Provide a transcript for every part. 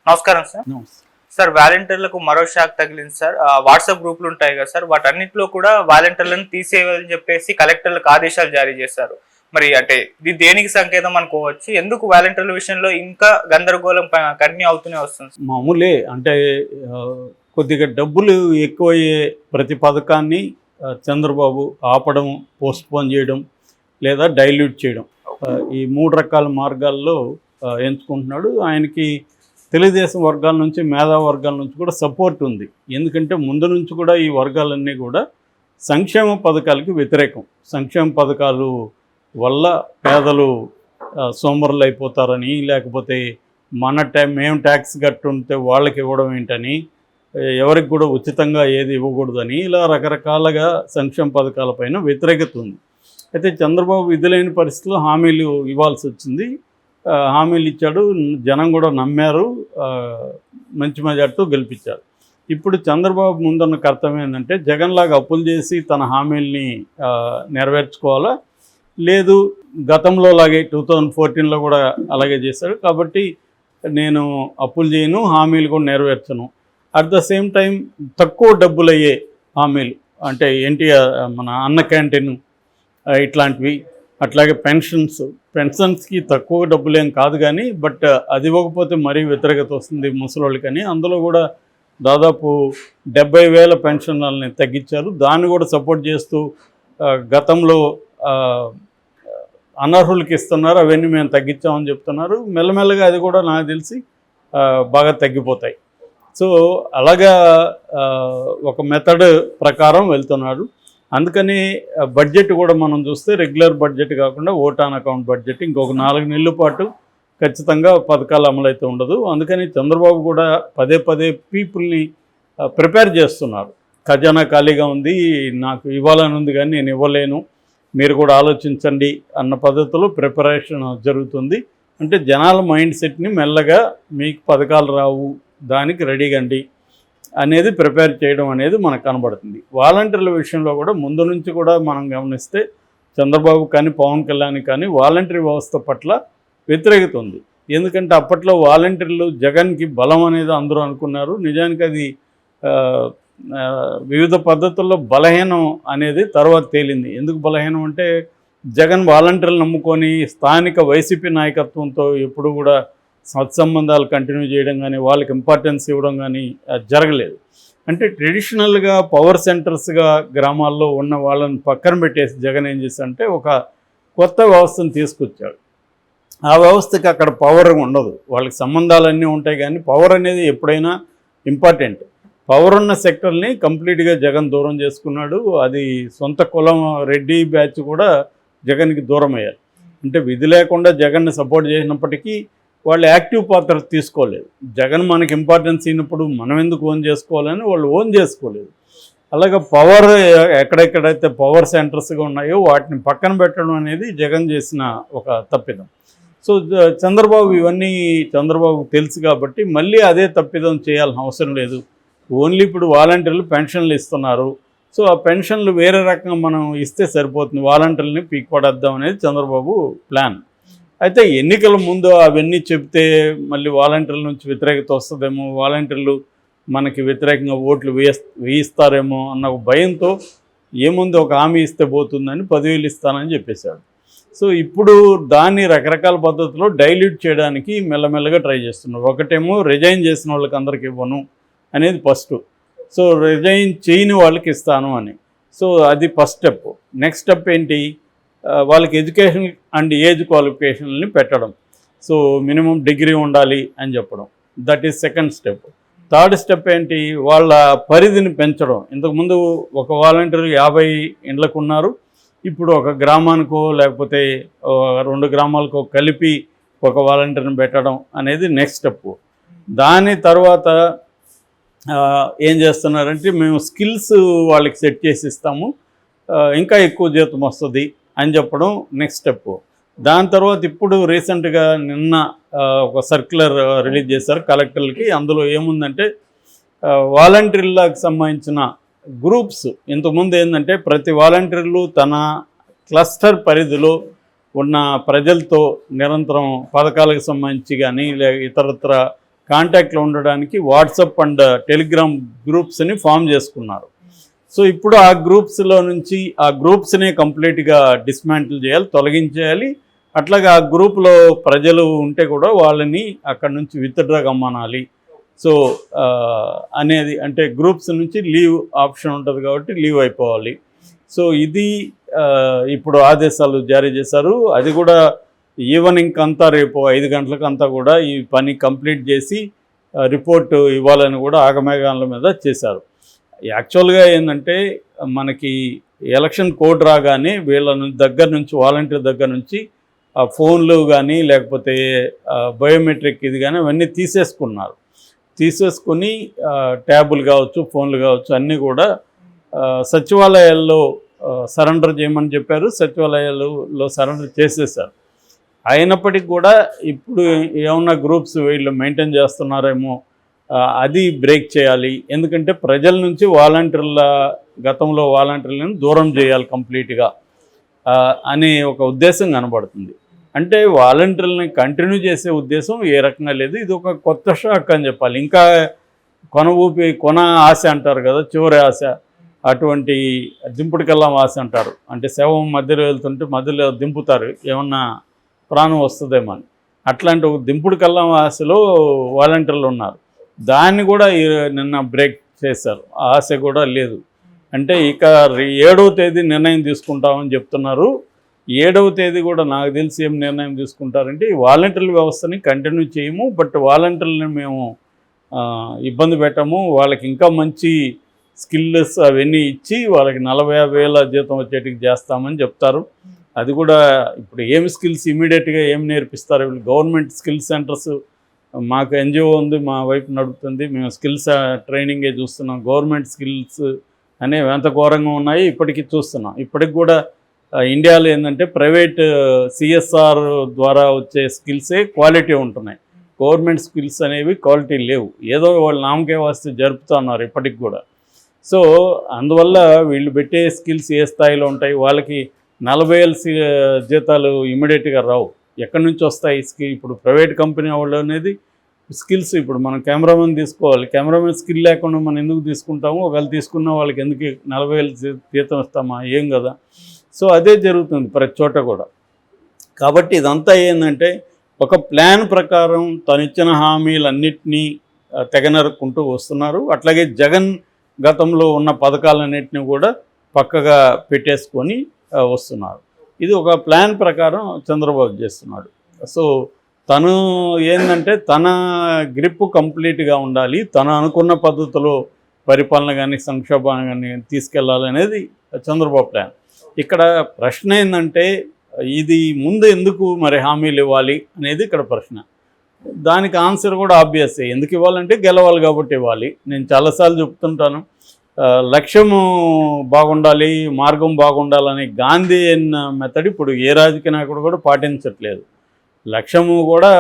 నమస్కారం sir. Sir వాలంటీర్లకు మరో షాక్ తగిలింది సార్. వాట్సాప్ గ్రూపులు ఉంటాయి కదా సార్, వాటన్నిటిలో కూడా వాలంటీర్లను తీసేయాలని చెప్పేసి కలెక్టర్లకు ఆదేశాలు జారీ చేశారు. మరి అంటే ఇది దేనికి సంకేతం అనుకోవచ్చు? ఎందుకు వాలంటీర్ల విషయంలో ఇంకా గందరగోళం కంటిన్యూ అవుతూనే వస్తుంది? మామూలే అంటే కొద్దిగా డబ్బులు ఎక్కువయ్యే ప్రతి పథకాన్ని చంద్రబాబు ఆపడం, పోస్ట్పోన్ చేయడం లేదా డైల్యూట్ చేయడం, ఈ 3 రకాల మార్గాల్లో ఎంచుకుంటున్నాడు. ఆయనకి తెలుగుదేశం వర్గాల నుంచి, మేధా వర్గాల నుంచి కూడా సపోర్ట్ ఉంది. ఎందుకంటే ముందు నుంచి కూడా ఈ వర్గాలన్నీ కూడా సంక్షేమ పథకాలకి వ్యతిరేకం. సంక్షేమ పథకాలు వల్ల పేదలు సోమరులు అయిపోతారని, లేకపోతే మేము ట్యాక్స్ కట్టుంటే వాళ్ళకి ఇవ్వడం ఏంటని, ఎవరికి కూడా ఉచితంగా ఏది ఇవ్వకూడదని, ఇలా రకరకాలుగా సంక్షేమ పథకాలపైన వ్యతిరేకత ఉంది. అయితే చంద్రబాబు విధులైన పరిస్థితుల్లో హామీలు ఇవ్వాల్సి వచ్చింది. హామీలు ఇచ్చాడు, జనం కూడా నమ్మారు, మంచి మెజార్టీతో గెలిపించారు. ఇప్పుడు చంద్రబాబు ముందున్న కర్తవ్యం ఏంటంటే జగన్లాగా అప్పులు చేసి తన హామీల్ని నెరవేర్చుకోవాలా, లేదు గతంలో లాగే 2014లో కూడా అలాగే చేశాడు. కాబట్టి నేను అప్పులు చేయను, హామీలు కూడా నెరవేర్చను. అట్ ద సేమ్ టైం తక్కువ డబ్బులు అయ్యే హామీలు అంటే మన అన్న క్యాంటీన్ ఇట్లాంటివి, అట్లాగే పెన్షన్స్కి తక్కువ డబ్బులేం కాదు కానీ, బట్ అది ఇవ్వకపోతే మరీ వ్యతిరేకత వస్తుంది ముసలోళ్ళకని అందులో కూడా దాదాపు 70,000 పెన్షన్లని తగ్గించారు. దాన్ని కూడా సపోర్ట్ చేస్తూ గతంలో అనర్హులకి ఇస్తున్నారు, అవన్నీ మేము తగ్గించామని చెప్తున్నారు. మెల్లమెల్లగా అది కూడా నాకు తెలిసి బాగా తగ్గిపోతాయి. సో అలాగా ఒక మెథడ్ ప్రకారం వెళ్తున్నాడు. అందుకని బడ్జెట్ కూడా మనం చూస్తే రెగ్యులర్ బడ్జెట్ కాకుండా ఓట్ ఆన్ అకౌంట్ బడ్జెట్ ఇంకొక 4 నెలల పాటు ఖచ్చితంగా పథకాలు అమలైతే ఉండదు. అందుకని చంద్రబాబు కూడా పదే పదే పీపుల్ని ప్రిపేర్ చేస్తున్నారు. ఖజానా ఖాళీగా ఉంది, నాకు ఇవ్వాలని ఉంది కానీ నేను ఇవ్వలేను, మీరు కూడా ఆలోచించండి అన్న పద్ధతిలో ప్రిపరేషన్ జరుగుతుంది. అంటే జనాల మైండ్ సెట్ని మెల్లగా మీకు పథకాలు రావు, దానికి రెడీగండి అనేది ప్రిపేర్ చేయడం అనేది మనకు కనబడుతుంది. వాలంటీర్ల విషయంలో కూడా ముందు నుంచి కూడా మనం గమనిస్తే చంద్రబాబు కానీ పవన్ కళ్యాణ్ కానీ వాలంటీర్ వ్యవస్థ పట్ల వ్యతిరేకత ఉంది. ఎందుకంటే అప్పట్లో వాలంటీర్లు జగన్కి బలం అనేది అందరూ అనుకున్నారు. నిజానికి అది వివిధ పద్ధతుల్లో బలహీనం అనేది తర్వాత తేలింది. ఎందుకు బలహీనం అంటే జగన్ వాలంటీర్లు నమ్ముకొని స్థానిక వైసీపీ నాయకత్వంతో ఎప్పుడు కూడా సత్సంబంధాలు కంటిన్యూ చేయడం కానీ, వాళ్ళకి ఇంపార్టెన్స్ ఇవ్వడం కానీ జరగలేదు. అంటే ట్రెడిషనల్గా పవర్ సెంటర్స్గా గ్రామాల్లో ఉన్న వాళ్ళని పక్కన పెట్టేసి జగన్ ఏం చేశాడంటే ఒక కొత్త వ్యవస్థను తీసుకొచ్చాడు. ఆ వ్యవస్థకి అక్కడ పవర్ ఉండదు, వాళ్ళకి సంబంధాలన్నీ ఉంటాయి కానీ పవర్ అనేది ఎప్పుడైనా ఇంపార్టెంట్. పవర్ ఉన్న సెక్టర్ని కంప్లీట్గా జగన్ దూరం చేసుకున్నాడు. అది సొంత కులం రెడ్డి బ్యాచ్ కూడా జగన్కి దూరం అయ్యారు. అంటే విధి లేకుండా జగన్ని సపోర్ట్ చేసినప్పటికీ వాళ్ళు యాక్టివ్ పాత్ర తీసుకోలేదు. జగన్ మనకి ఇంపార్టెన్స్ అయినప్పుడు మనం ఎందుకు ఓన్ చేసుకోవాలని వాళ్ళు ఓన్ చేసుకోలేదు. అలాగే పవర్ ఎక్కడెక్కడైతే పవర్ సెంటర్స్గా ఉన్నాయో వాటిని పక్కన పెట్టడం అనేది జగన్ చేసిన ఒక తప్పిదం. సో చంద్రబాబు తెలుసు కాబట్టి మళ్ళీ అదే తప్పిదం చేయాల్సిన అవసరం లేదు. ఓన్లీ ఇప్పుడు వాలంటీర్లు పెన్షన్లు ఇస్తున్నారు. సో ఆ పెన్షన్లు వేరే రకంగా మనం ఇస్తే సరిపోతుంది, వాలంటీర్లని పీక్ పడేద్దాం అనేది చంద్రబాబు ప్లాన్. అయితే ఎన్నికల ముందు అవన్నీ చెప్తే మళ్ళీ వాలంటీర్ల నుంచి వ్యతిరేకత వస్తుందేమో, వాలంటీర్లు మనకి వ్యతిరేకంగా ఓట్లు వేయిస్తారేమో అన్న భయంతో ఏముంది ఒక హామీ ఇస్తే పోతుందని 10,000 ఇస్తానని చెప్పేశాడు. సో ఇప్పుడు దాన్ని రకరకాల పద్ధతిలో డైల్యూట్ చేయడానికి మెల్లమెల్లగా ట్రై చేస్తున్నారు. ఒకటేమో రిజైన్ చేసిన వాళ్ళకి అందరికి ఇవ్వను అనేది ఫస్ట్. సో రిజైన్ చేయని వాళ్ళకి ఇస్తాను అని. సో అది ఫస్ట్ స్టెప్. నెక్స్ట్ స్టెప్ ఏంటి, వాళ్ళకి ఎడ్యుకేషన్ అండ్ ఏజ్ క్వాలిఫికేషన్ని పెట్టడం. సో మినిమం డిగ్రీ ఉండాలి అని చెప్పడం, that is second step. Third step ఏంటి, వాళ్ళ పరిధిని పెంచడం. ఇంతకుముందు ఒక వాలంటీర్ 50 ఇండ్లకు ఉన్నారు, ఇప్పుడు ఒక గ్రామానికో లేకపోతే 2 గ్రామాలకో కలిపి ఒక వాలంటీర్ని పెట్టడం అనేది నెక్స్ట్ స్టెప్. దాని తర్వాత ఏం చేస్తున్నారంటే మేము స్కిల్స్ వాళ్ళకి సెట్ చేసి ఇస్తాము, ఇంకా ఎక్కువ జీతం వస్తుంది అని చెప్పడం నెక్స్ట్ స్టెప్. దాని తర్వాత ఇప్పుడు రీసెంట్గా నిన్న ఒక సర్క్యులర్ రిలీజ్ చేశారు కలెక్టర్లకి. అందులో ఏముందంటే వాలంటీర్లకు సంబంధించిన గ్రూప్స్, ఇంతకుముందు ఏంటంటే ప్రతి వాలంటీర్లు తన క్లస్టర్ పరిధిలో ఉన్న ప్రజలతో నిరంతరం పథకాలకు సంబంధించి కానీ ఇతరత్ర కాంటాక్ట్లో ఉండడానికి వాట్సాప్ అండ్ టెలిగ్రామ్ గ్రూప్స్ని ఫామ్ చేసుకున్నారు. సో ఇప్పుడు ఆ గ్రూప్స్లో నుంచి ఆ గ్రూప్స్నే కంప్లీట్గా డిస్మాంటిల్ చేయాలి, తొలగించేయాలి. అట్లాగే ఆ గ్రూప్లో ప్రజలు ఉంటే కూడా వాళ్ళని అక్కడ నుంచి విత్డ్రా కమ్మనాలి. సో అనేది అంటే గ్రూప్స్ నుంచి లీవ్ ఆప్షన్ ఉంటుంది కాబట్టి లీవ్ అయిపోవాలి. సో ఇది ఇప్పుడు ఆదేశాలు జారీ చేశారు. అది కూడా ఈవినింగ్ అంతా రేపు 5 గంటలకు అంతా కూడా ఈ పని కంప్లీట్ చేసి రిపోర్టు ఇవ్వాలని కూడా ఆగమేఘాల మీద చేశారు. యాక్చువల్గా ఏంటంటే మనకి ఎలక్షన్ కోడ్ రాగానే వీళ్ళ దగ్గర నుంచి వాలంటీర్ దగ్గర నుంచి ఫోన్లు కానీ లేకపోతే బయోమెట్రిక్ ఇది కానీ అవన్నీ తీసేసుకుని ట్యాబులు కావచ్చు, ఫోన్లు కావచ్చు అన్నీ కూడా సచివాలయాల్లో సరెండర్ చేయమని చెప్పారు. సచివాలయాల్లో సరెండర్ చేసేసారు. అయినప్పటికీ కూడా ఇప్పుడు ఏమన్నా గ్రూప్స్ వీళ్ళు మెయింటైన్ చేస్తున్నారేమో, అది బ్రేక్ చేయాలి. ఎందుకంటే ప్రజల నుంచి గతంలో వాలంటీర్లను దూరం చేయాలి కంప్లీట్గా అనే ఒక ఉద్దేశం కనబడుతుంది. అంటే వాలంటీర్లని కంటిన్యూ చేసే ఉద్దేశం ఏ రకంగా లేదు. ఇది ఒక కొత్త షాక్ అని చెప్పాలి. ఇంకా కొన ఆశ అంటారు కదా, చివరి ఆశ, అటువంటి దింపుడుకెళ్ళం ఆశ అంటారు. అంటే శవం మధ్యలో వెళ్తుంటే మధ్యలో దింపుతారు, ఏమన్నా ప్రాణం వస్తుందేమో అని. అట్లాంటి ఒక దింపుడుకెళ్ళం ఆశలో వాలంటీర్లు ఉన్నారు. దాన్ని కూడా నిన్న బ్రేక్ చేశారు. ఆ ఆశ కూడా లేదు. అంటే ఇక 7వ తేదీ నిర్ణయం తీసుకుంటామని చెప్తున్నారు. 7వ తేదీ కూడా నాకు తెలిసి ఏం నిర్ణయం తీసుకుంటారంటే ఈ వాలంటీర్ల వ్యవస్థని కంటిన్యూ చేయము, బట్ వాలంటీర్లని మేము ఇబ్బంది పెట్టము, వాళ్ళకి ఇంకా మంచి స్కిల్స్ అవన్నీ ఇచ్చి వాళ్ళకి 40,000 జీతం వచ్చేటికి చేస్తామని చెప్తారు. అది కూడా ఇప్పుడు ఏమి స్కిల్స్ ఇమీడియట్గా ఏం నేర్పిస్తారు వీళ్ళు? గవర్నమెంట్ స్కిల్ సెంటర్స్, మాకు ఎన్జిఓ ఉంది, మా వైపు నడుపుతుంది, మేము స్కిల్స్ ట్రైనింగే చూస్తున్నాం. గవర్నమెంట్ స్కిల్స్ అనేవి ఎంత ఘోరంగా ఉన్నాయి ఇప్పటికీ చూస్తున్నాం. ఇప్పటికి కూడా ఇండియాలో ఏంటంటే ప్రైవేట్ సిఎస్ఆర్ ద్వారా వచ్చే స్కిల్సే క్వాలిటీ ఉంటున్నాయి. గవర్నమెంట్ స్కిల్స్ అనేవి క్వాలిటీ లేవు. ఏదో వాళ్ళు నామకే వాస్తే జరుపుతున్నారు ఇప్పటికి కూడా. సో అందువల్ల వీళ్ళు పెట్టే స్కిల్స్ ఏ స్థాయిలో ఉంటాయి? వాళ్ళకి 40,000 జీతాలు ఇమీడియట్గా రావు. ఎక్కడి నుంచి వస్తాయి? ఇప్పుడు ప్రైవేట్ కంపెనీ వాళ్ళు అనేది స్కిల్స్, ఇప్పుడు మనం కెమెరామెన్ తీసుకోవాలి, కెమెరామెన్ స్కిల్ లేకుండా మనం ఎందుకు తీసుకుంటాము? ఒకవేళ తీసుకున్న వాళ్ళకి ఎందుకు 40,000 జీతం ఇస్తామా? ఏం కదా. సో అదే జరుగుతుంది ప్రతి చోట కూడా. కాబట్టి ఇదంతా ఏంటంటే ఒక ప్లాన్ ప్రకారం తను ఇచ్చిన హామీలన్నింటినీ తెగనరుక్కుంటూ వస్తున్నారు. అట్లాగే జగన్ గతంలో ఉన్న పథకాలన్నింటినీ కూడా పక్కగా పెట్టేసుకొని వస్తున్నారు. ఇది ఒక ప్లాన్ ప్రకారం చంద్రబాబు చేస్తున్నాడు. సో తను ఏంటంటే తన గ్రిప్ కంప్లీట్గా ఉండాలి, తను అనుకున్న పద్ధతిలో పరిపాలన కానీ సంక్షోభాన్ని కానీ తీసుకెళ్లాలనేది చంద్రబాబు ప్లాన్. ఇక్కడ ప్రశ్న ఏంటంటే ఇది ముందు ఎందుకు మరి హామీలు ఇవ్వాలి అనేది ఇక్కడ ప్రశ్న. దానికి ఆన్సర్ కూడా ఆబ్వియస్. ఎందుకు ఇవ్వాలంటే గెలవాలి కాబట్టి ఇవ్వాలి. నేను చాలాసార్లు చెప్తుంటాను, లక్ష్యము బాగుండాలి, మార్గం బాగుండాలని గాంధీయన్ మెథడ్ ఇప్పుడు ఏ రాజకీయ నాయకుడు కూడా పాటించట్లేదు. లక్ష్యము కూడా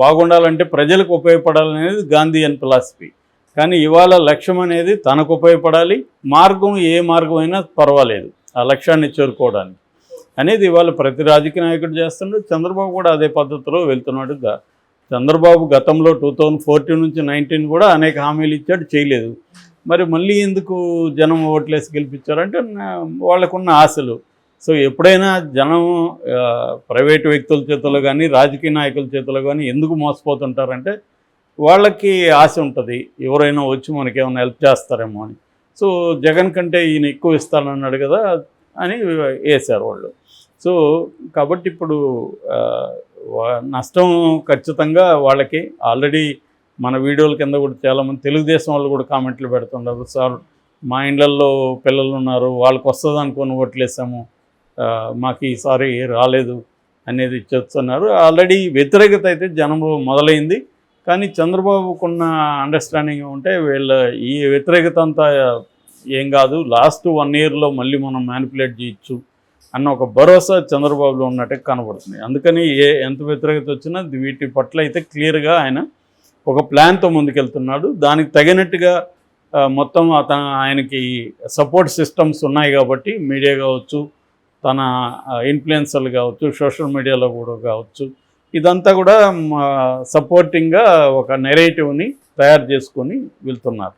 బాగుండాలంటే ప్రజలకు ఉపయోగపడాలనేది గాంధీయన్ ఫిలాసఫీ. కానీ ఇవాళ లక్ష్యం అనేది తనకు ఉపయోగపడాలి, మార్గం ఏ మార్గం అయినా పర్వాలేదు ఆ లక్ష్యాన్ని చేరుకోవడానికి అనేది ఇవాళ ప్రతి రాజకీయ నాయకుడు చేస్తున్నాడు. చంద్రబాబు కూడా అదే పద్ధతిలో వెళ్తున్నాడు. చంద్రబాబు గతంలో 2014 నుంచి 19 కూడా అనేక హామీలు ఇచ్చాడు, చేయలేదు. మరి మళ్ళీ ఎందుకు జనం ఓట్లేసి గెలిపించారంటే వాళ్ళకున్న ఆశలు. సో ఎప్పుడైనా జనం ప్రైవేటు వ్యక్తుల చేతుల్లో కానీ రాజకీయ నాయకుల చేతుల్లో కానీ ఎందుకు మోసపోతుంటారంటే వాళ్ళకి ఆశ ఉంటుంది, ఎవరైనా వచ్చి మనకేమైనా హెల్ప్ చేస్తారేమో అని. సో జగన్ కంటే ఈయన ఎక్కువ ఇస్తానన్నాడు కదా అని వేశారు వాళ్ళు. సో కాబట్టి ఇప్పుడు నష్టం ఖచ్చితంగా వాళ్ళకి. ఆల్రెడీ మన వీడియోల కింద కూడా చాలామంది తెలుగుదేశం వాళ్ళు కూడా కామెంట్లు పెడుతున్నారు, సార్ మా ఇండ్లల్లో పిల్లలు ఉన్నారు, వాళ్ళకి వస్తుంది అనుకొని ఓట్లేసాము, మాకు ఈసారి రాలేదు అనేది చెప్తున్నారు. ఆల్రెడీ వ్యతిరేకత అయితే జనంలో మొదలైంది. కానీ చంద్రబాబుకున్న అండర్స్టాండింగ్ ఉంటే వీళ్ళ ఈ వ్యతిరేకత అంతా ఏం కాదు, లాస్ట్ 1 ఇయర్లో మళ్ళీ మనం మ్యానిపులేట్ చేయొచ్చు అన్న ఒక భరోసా చంద్రబాబులో ఉన్నట్టే కనబడుతుంది. అందుకని ఎంత వ్యతిరేకత వచ్చినా వీటి పట్ల అయితే క్లియర్గా ఆయన ఒక ప్లాన్తో ముందుకెళ్తున్నాడు. దానికి తగినట్టుగా మొత్తం ఆయనకి సపోర్ట్ సిస్టమ్స్ ఉన్నాయి కాబట్టి మీడియా కావచ్చు, తన ఇన్ఫ్లుయెన్సర్లు కావచ్చు, సోషల్ మీడియాలో కూడా కావచ్చు, ఇదంతా కూడా సపోర్టింగ్గా ఒక నెరేటివ్ని తయారు చేసుకొని వెళ్తున్నారు.